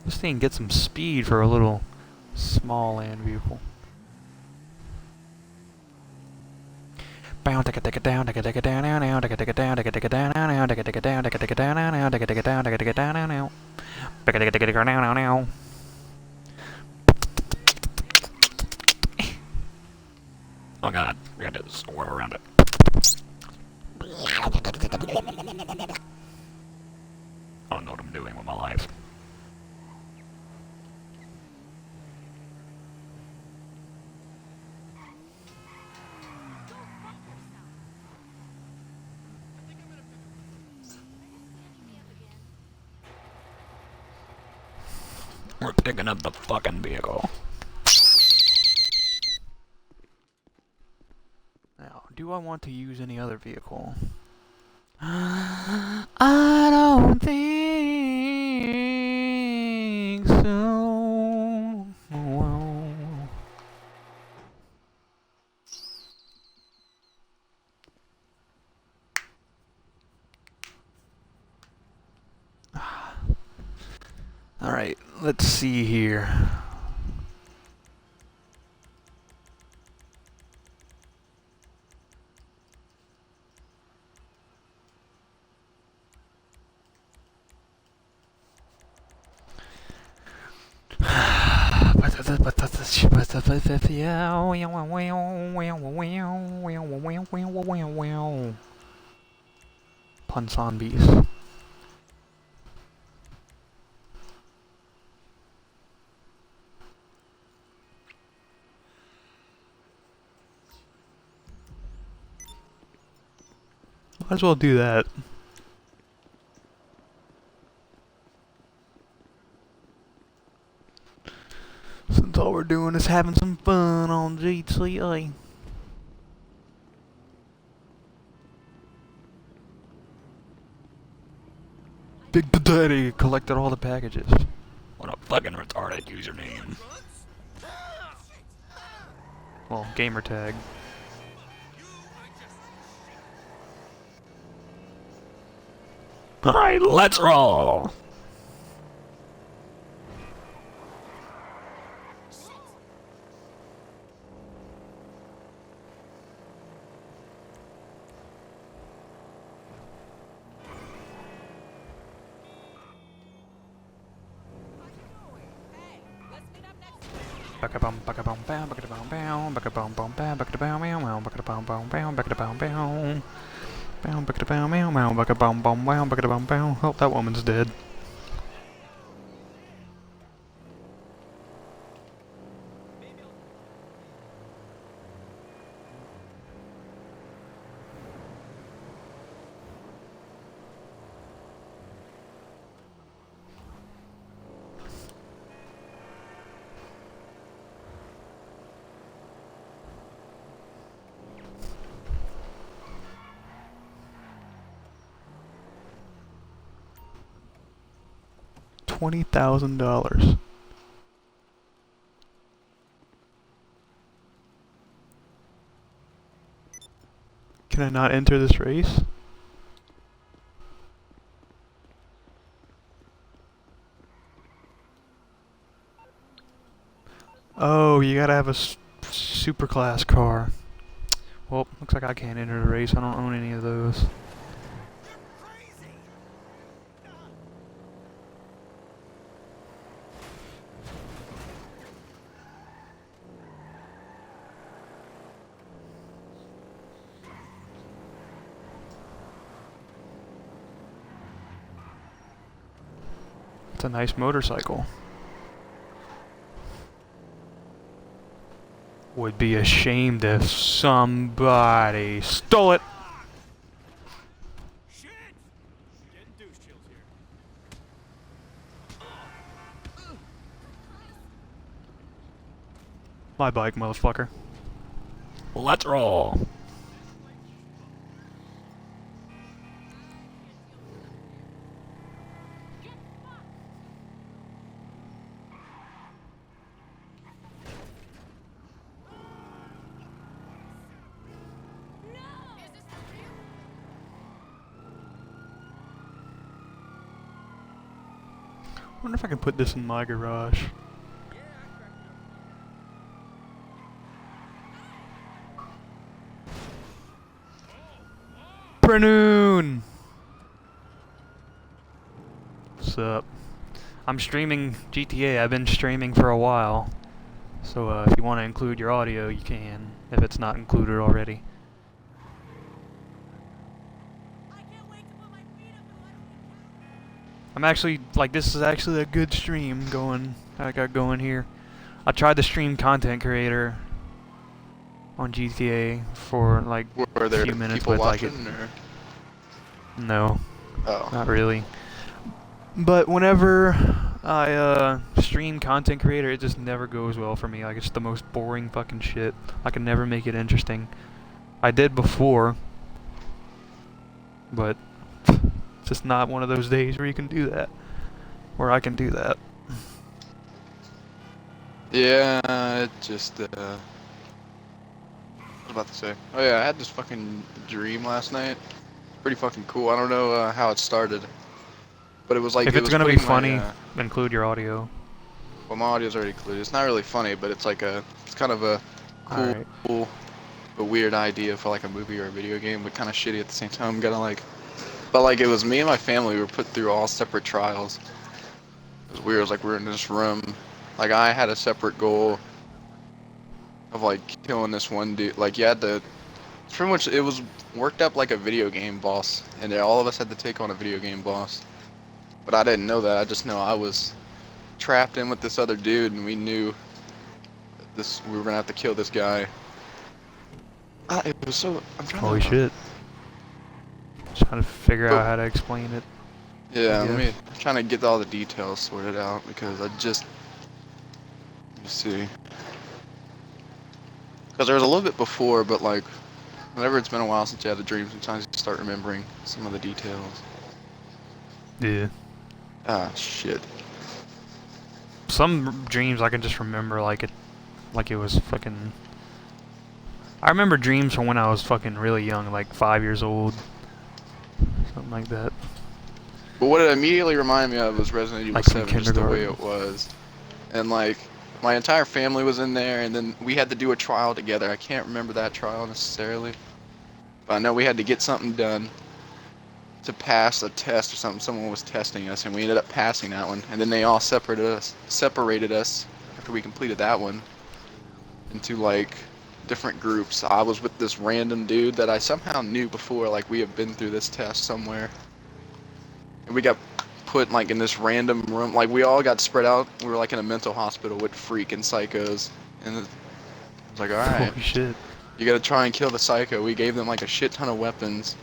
This thing gets some speed for a little small land vehicle. Bow, take it down, take it down now, take it down, take it down now, take it down, take it down now, take it down, take it down now, take it down now. Oh god, we got to swerve around it. I don't know what I'm doing with my life. We're picking up the fucking vehicle. Now, do I want to use any other vehicle? I don't think so. Well, alright, let's see here. Pun zombies. Might as well do that. Since all we're doing is having some fun on GTA. Big Daddy collected all the packages. What a fucking retarded username. Well, gamer tag. Alright, let's roll! Baka-bum, baka-bum, bam, baka-da-bum, bam, baka-bum, bum, bam, baka-da-bum, meow, meow, baka-da-bum, bum, bam, baka-da-bum, bam, bam, baka-da-bum, meow, meow, baka-bum, bum, bam, baka-da-bum, bam. Oh, that woman's dead. $20,000. Can I not enter this race? Oh, you gotta have a super class car. Well, looks like I can't enter the race. I don't own any of those. It's a nice motorcycle. Would be ashamed if somebody stole it. Shit! Getting douche chills here. My bike, motherfucker. Let's roll. wonder if I can put this in my garage. Prenoon! What's up? I'm streaming GTA. I've been streaming for a while. So if you want to include your audio, you can, if it's not included already. I'm actually, like, this is actually a good stream I got going here. I tried to stream content creator on GTA for, like, Were a there few minutes, people but, like, watching, or? no, Oh. not really. But whenever I stream content creator, it just never goes well for me. Like, it's the most boring fucking shit. I can never make it interesting. I did before, but it's just not one of those days where you can do that. Where I can do that. Yeah, it just, what was I about to say? Oh yeah, I had this fucking dream last night. Pretty fucking cool. I don't know how it started. But it was like, If it it's was gonna be putting funny, my, include your audio. well, my audio's already included. It's not really funny, but it's like it's kind of a Alright. cool, but weird idea for like a movie or a video game, but kind of shitty at the same time. Kinda like, but like it was me and my family were put through all separate trials. It was weird. It was like we were in this room. Like I had a separate goal of like killing this one dude. Like you had to, it's pretty much, it was worked up like a video game boss, and all of us had to take on a video game boss. But I didn't know that. I just know I was trapped in with this other dude, and we knew that we were gonna have to kill this guy. It was so. I'm trying Holy to. shit. Trying to figure out how to explain it. Yeah, I guess. I'm trying to get all the details sorted out because let me see. Because there was a little bit before, but like, whenever it's been a while since you had a dream, sometimes you start remembering some of the details. Yeah. Ah, shit. Some dreams I can just remember like it was fucking. I remember dreams from when I was fucking really young, like 5 years old, something like that. But what it immediately reminded me of was Resident Evil Like from 7, just the way kindergarten. it was. And like, my entire family was in there, and then we had to do a trial together. I can't remember that trial necessarily, but I know we had to get something done to pass a test or something. Someone was testing us, and we ended up passing that one. And then they all separated us after we completed that one into like different groups. I was with this random dude that I somehow knew before, like we had been through this test somewhere. And we got put like in this random room, like we all got spread out. We were like in a mental hospital with freaking psychos, and it was like, all right, Holy shit. you gotta try and kill the psycho. We gave them like a shit ton of weapons,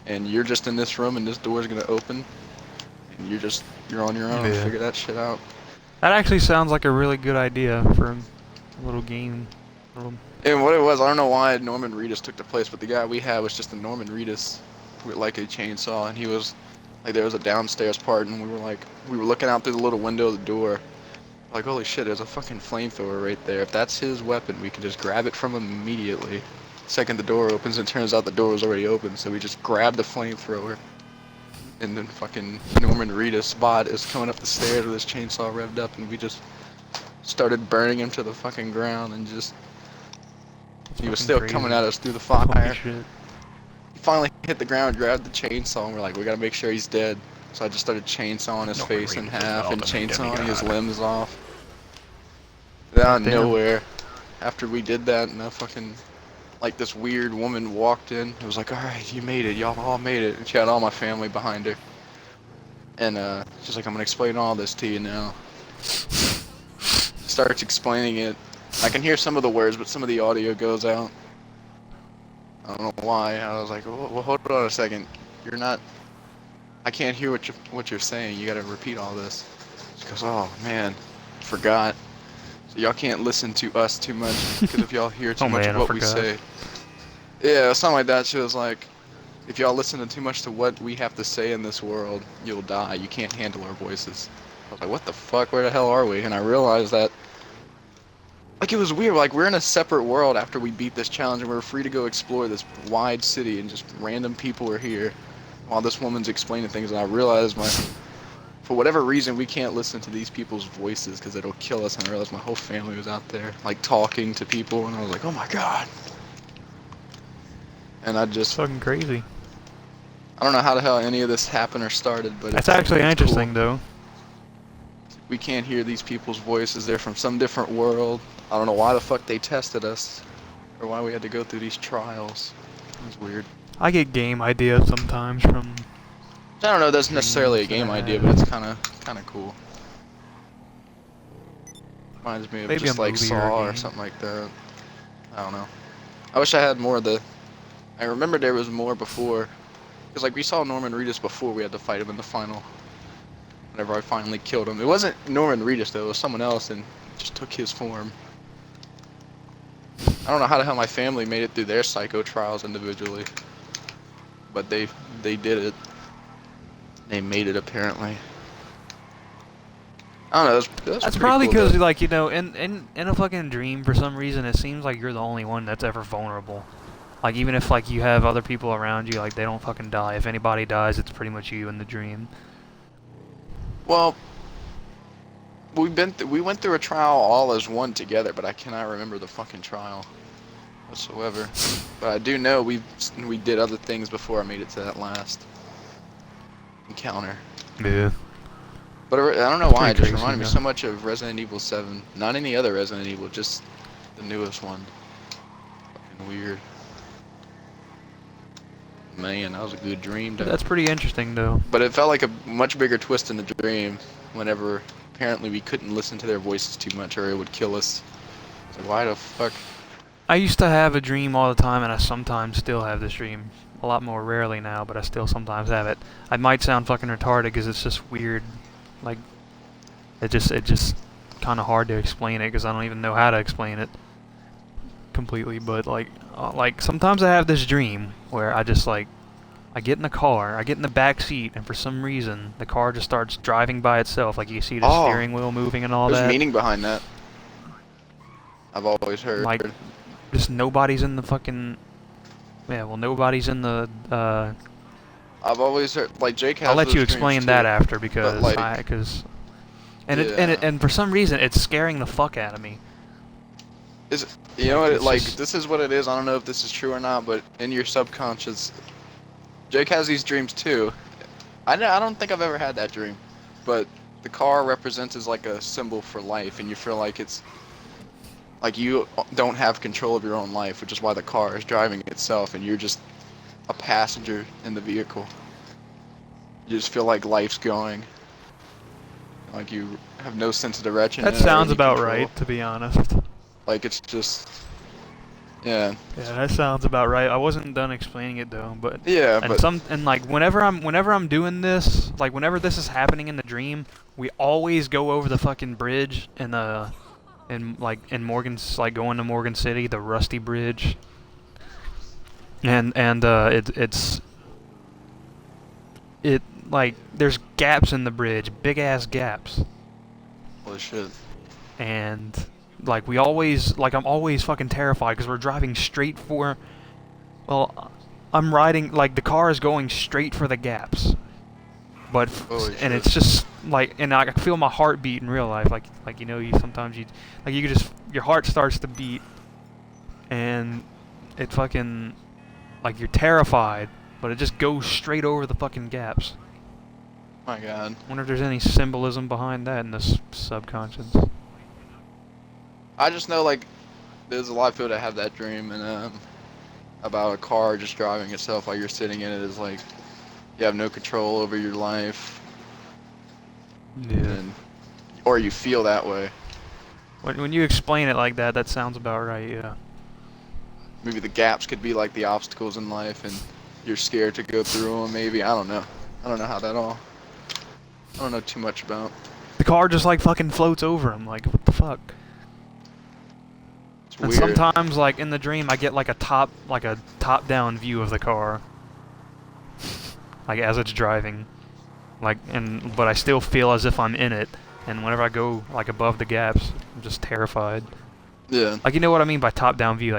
and you're just in this room, and this door's gonna open, and you're on your own to Yeah. figure that shit out. That actually sounds like a really good idea for a little game. And what it was, I don't know why Norman Reedus took the place, but the guy we had was just a Norman Reedus with like a chainsaw, and he was like, there was a downstairs part, and we were looking out through the little window of the door, like, holy shit, there's a fucking flamethrower right there. If that's his weapon, we can just grab it from him immediately. Second the door opens, and it turns out the door was already open, so we just grabbed the flamethrower, and then fucking Norman Reedus' bot is coming up the stairs with his chainsaw revved up, and we just started burning him to the fucking ground, and just he was fucking still crazy. coming at us through the Holy fire. shit. He finally hit the ground, grabbed the chainsaw, and we're like, we gotta make sure he's dead. So I just started chainsawing his Norman face in Reedus is half the and ultimate chainsawing his demigod. limbs off. Then out of Damn. nowhere, after we did that, and like this weird woman walked in. It was like, alright, you made it, y'all all made it. And she had all my family behind her. And she's like, I'm gonna explain all this to you now. Starts explaining it. I can hear some of the words, but some of the audio goes out. I don't know why. I was like, well, hold on a second. You're not. I can't hear what you're saying. You gotta repeat all this. She goes, oh man, forgot. So y'all can't listen to us too much because if y'all hear too Oh, much man, of I what we forgot. say, yeah, something like that. She was like, if y'all listen to too much to what we have to say in this world, you'll die. You can't handle our voices. I was like, what the fuck? Where the hell are we? And I realized that. Like, it was weird, like, we're in a separate world after we beat this challenge, and we're free to go explore this wide city, and just random people are here, while this woman's explaining things, and I realized for whatever reason, we can't listen to these people's voices because it'll kill us. And I realized my whole family was out there, like, talking to people, and I was like, oh my god. And I just, Fucking crazy. I don't know how the hell any of this happened or started, but That's actually it's interesting, cool. though. We can't hear these people's voices. They're from some different world. I don't know why the fuck they tested us, or why we had to go through these trials. It was weird. I get game ideas sometimes from. I don't know. That's necessarily a game idea, but it's kind of cool. Reminds me of Maybe just a like movie or a Saw or game. something like that. I don't know. I wish I had more of the. I remember there was more before, because like we saw Norman Reedus before we had to fight him in the final. Whenever I finally killed him, it wasn't Norman Reedus though. It was someone else, and just took his form. I don't know how the hell my family made it through their psycho trials individually, but they did it. They made it apparently. I don't know. That's That's pretty probably cool, because, though. like, you know, in a fucking dream, for some reason, it seems like you're the only one that's ever vulnerable. Like, even if, like, you have other people around you, like, they don't fucking die. If anybody dies, it's pretty much you in the dream. Well, we went through a trial all as one together, but I cannot remember the fucking trial whatsoever. But I do know we did other things before I made it to that last encounter. Yeah. But I don't know why, it Pretty just crazy, reminded me though. so much of Resident Evil 7. Not any other Resident Evil, just the newest one. Fucking weird. Man, that was a good dream, though. That's pretty interesting, though. But it felt like a much bigger twist in the dream whenever apparently we couldn't listen to their voices too much or it would kill us. So why the fuck? I used to have a dream all the time, and I sometimes still have this dream. A lot more rarely now, but I still sometimes have it. I might sound fucking retarded because it's just weird. Like, it just kind of hard to explain it because I don't even know how to explain it completely. But like sometimes I have this dream where I just like, I get in the car, I get in the back seat, and for some reason the car just starts driving by itself. Like you see the Oh. steering wheel moving and all There's that. meaning behind that. I've always heard. Like, just nobody's in the fucking. Yeah, well, nobody's in the. I've always heard, like Jake has I'll let those you dreams, explain too. that after because like, and for some reason it's scaring the fuck out of me. You know what? It's Like just- this is what it is. I don't know if this is true or not, but in your subconscious, Jake has these dreams too. I don't think I've ever had that dream, but the car represents as like a symbol for life, and you feel like it's like you don't have control of your own life, which is why the car is driving itself, and you're just a passenger in the vehicle. You just feel like life's going. Like you have no sense of direction. That or sounds any about control. right, to be honest. Like it's just, yeah, Yeah, that sounds about right. I wasn't done explaining it though, but yeah, and but like whenever I'm doing this, like whenever this is happening in the dream, we always go over the fucking bridge in Morgan's, like going to Morgan City, the Rusty Bridge. And it like there's gaps in the bridge, big ass gaps. holy shit. And like I'm always fucking terrified because we're driving straight for, well, I'm riding, like the car is going straight for the gaps, but Holy and shit. it's just like, and I feel my heart beat in real life, like you know, you sometimes you like you could just, your heart starts to beat, and it fucking, like you're terrified, but it just goes straight over the fucking gaps. My god. Wonder if there's any symbolism behind that in the subconscious. I just know like there's a lot of people that have that dream, and about a car just driving itself while you're sitting in it is like you have no control over your life, Yeah. and or you feel that way. When you explain it like that, that sounds about right, yeah. Maybe the gaps could be like the obstacles in life, and you're scared to go through them. Maybe, I don't know. I don't know how that all. I don't know too much about. The car just like fucking floats over him, like what the fuck? It's And weird. sometimes, like in the dream, I get like a top-down view of the car, like as it's driving, but I still feel as if I'm in it. And whenever I go like above the gaps, I'm just terrified. Yeah. Like, you know what I mean by top-down view?